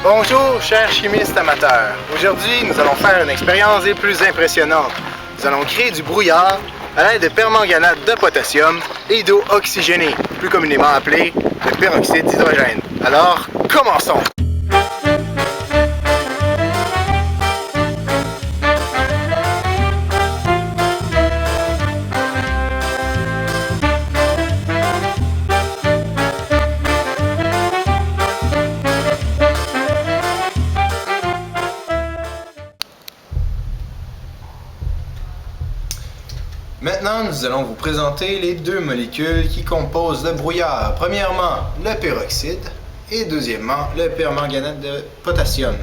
Bonjour, chers chimistes amateurs. Aujourd'hui, nous allons faire une expérience des plus impressionnantes. Nous allons créer du brouillard à l'aide de permanganate de potassium et d'eau oxygénée, plus communément appelé le peroxyde d'hydrogène. Alors, commençons! Maintenant, nous allons vous présenter les deux molécules qui composent le brouillard. Premièrement, le peroxyde et deuxièmement, le permanganate de potassium.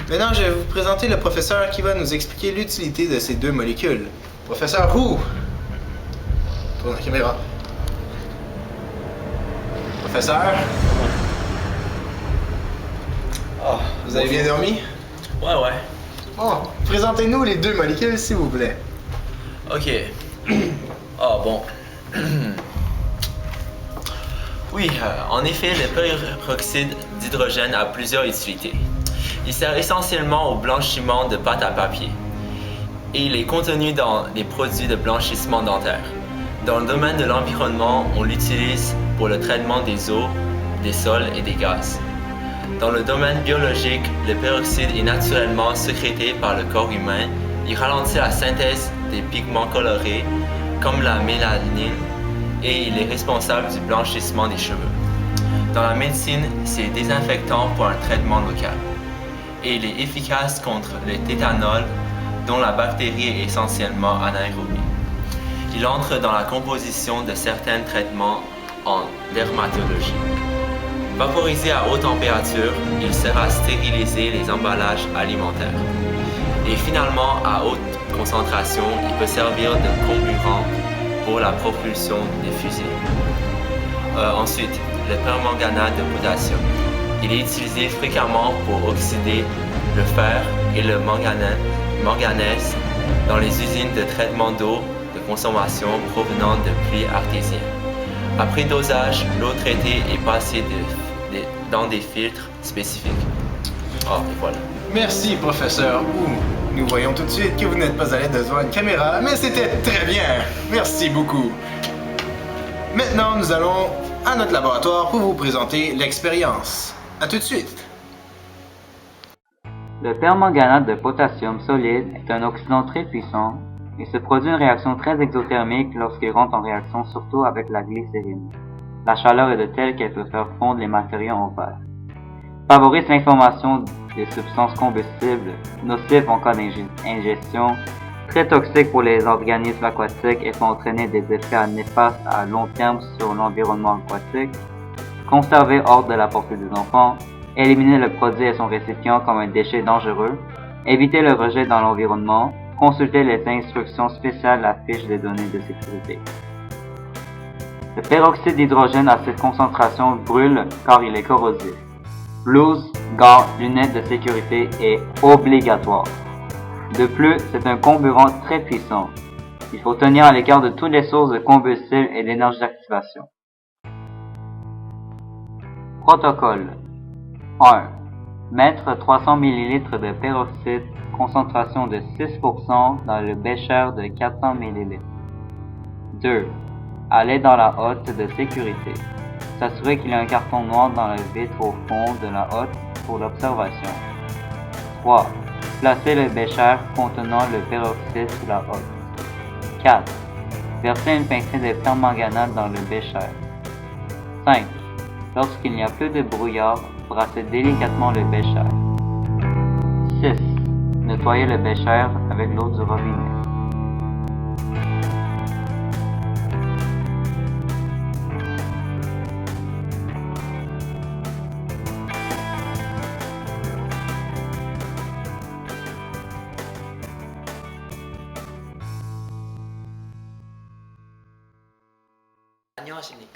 Maintenant, je vais vous présenter le professeur qui va nous expliquer l'utilité de ces deux molécules. Professeur Hu! Tourne la caméra. Professeur? Oh, vous avez bien dormi? Ouais. Oh, présentez-nous les deux molécules, s'il vous plaît. Ok. Ah bon. Oui, en effet, le peroxyde d'hydrogène a plusieurs utilités. Il sert essentiellement au blanchiment de pâte à papier et il est contenu dans les produits de blanchissement dentaire. Dans le domaine de l'environnement, on l'utilise pour le traitement des eaux, des sols et des gaz. Dans le domaine biologique, le peroxyde est naturellement sécrété par le corps humain. Il ralentit la synthèse des pigments colorés comme la mélanine et il est responsable du blanchissement des cheveux. Dans la médecine, c'est désinfectant pour un traitement local. Et il est efficace contre le tétanol dont la bactérie est essentiellement anaérobie. Il entre dans la composition de certains traitements en dermatologie. Vaporisé à haute température, il sert à stériliser les emballages alimentaires. Et finalement, à haute concentration, il peut servir de carburant pour la propulsion des fusées. Ensuite, le permanganate de potassium. Il est utilisé fréquemment pour oxyder le fer et le manganèse dans les usines de traitement d'eau de consommation provenant de puits artésiens. Après dosage, l'eau traitée est passée dans des filtres spécifiques. Et voilà. Merci, professeur Hu. Nous voyons tout de suite que vous n'êtes pas à l'aise devant une caméra, mais c'était très bien. Merci beaucoup. Maintenant, nous allons à notre laboratoire pour vous présenter l'expérience. À tout de suite. Le permanganate de potassium solide est un oxydant très puissant et se produit une réaction très exothermique lorsqu'il rentre en réaction surtout avec la glycérine. La chaleur est de telle qu'elle peut faire fondre les matériaux en verre. Favorise l'information des substances combustibles, nocives en cas d'ingestion, très toxiques pour les organismes aquatiques et peut entraîner des effets néfastes à long terme sur l'environnement aquatique, conserver hors de la portée des enfants, éliminer le produit et son récipient comme un déchet dangereux, éviter le rejet dans l'environnement, consulter les instructions spéciales affichent des données de sécurité. Le peroxyde d'hydrogène à cette concentration brûle car il est corrosif. Blouse, gants, lunettes de sécurité est obligatoire. De plus, c'est un comburant très puissant. Il faut tenir à l'écart de toutes les sources de combustible et d'énergie d'activation. Protocole 1. Mettre 300 ml de peroxyde, concentration de 6% dans le bécher de 400 ml. 2. Aller dans la hotte de sécurité. S'assurer qu'il y a un carton noir dans le vitre au fond de la hotte pour l'observation. 3. Placer le bécher contenant le peroxyde sous la hotte. 4. Verser une pincée de permanganate dans le bécher. 5. Lorsqu'il n'y a plus de brouillard, brasser délicatement le bécher. 6. Nettoyer le bécher avec l'eau du robinet.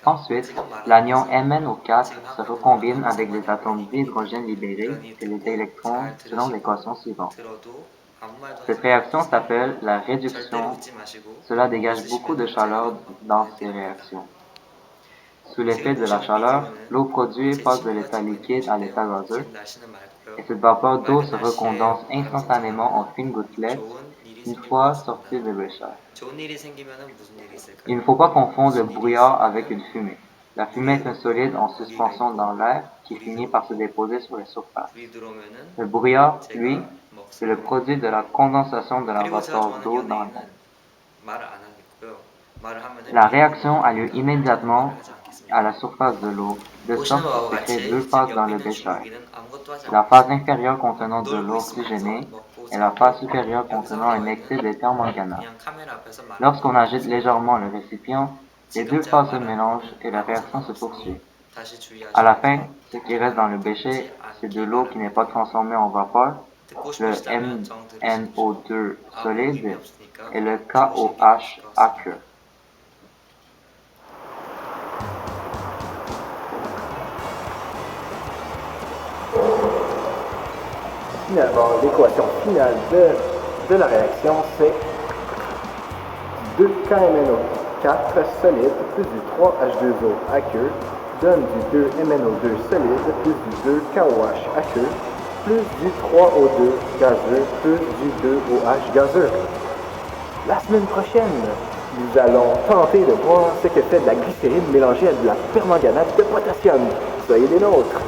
Ensuite, l'anion MnO4 se recombine avec des atomes d'hydrogène libérés et les électrons selon l'équation suivante. Cette réaction s'appelle la réduction. Cela dégage beaucoup de chaleur dans ces réactions. Sous l'effet de la chaleur, l'eau produite passe de l'état liquide à l'état gazeux, et cette vapeur d'eau se recondense instantanément en fines gouttelettes une fois sortie du bécher. Il ne faut pas confondre le brouillard avec une fumée. La fumée est un solide en suspension dans l'air qui finit par se déposer sur les surfaces. Le brouillard, lui, c'est le produit de la condensation de la vapeur d'eau dans l'air. La réaction a lieu immédiatement à la surface de l'eau, de sorte qu'il se crée deux phases dans le bécher. La phase inférieure contenant de l'eau oxygénée et la phase supérieure contenant un excès de permanganate. Lorsqu'on agite légèrement le récipient, les deux phases se mélangent et la réaction se poursuit. À la fin, ce qui reste dans le bécher, c'est de l'eau qui n'est pas transformée en vapeur, le MnO2 solide et le KOH aqueux. Finalement, l'équation finale de la réaction, c'est 2KMnO4 solide plus du 3H2O aqueux donne du 2MnO2 solide plus du 2KOH aqueux plus du 3O2 gazeux plus du 2OH gazeux. La semaine prochaine, nous allons tenter de voir ce que fait de la glycérine mélangée à de la permanganate de potassium. Soyez des nôtres!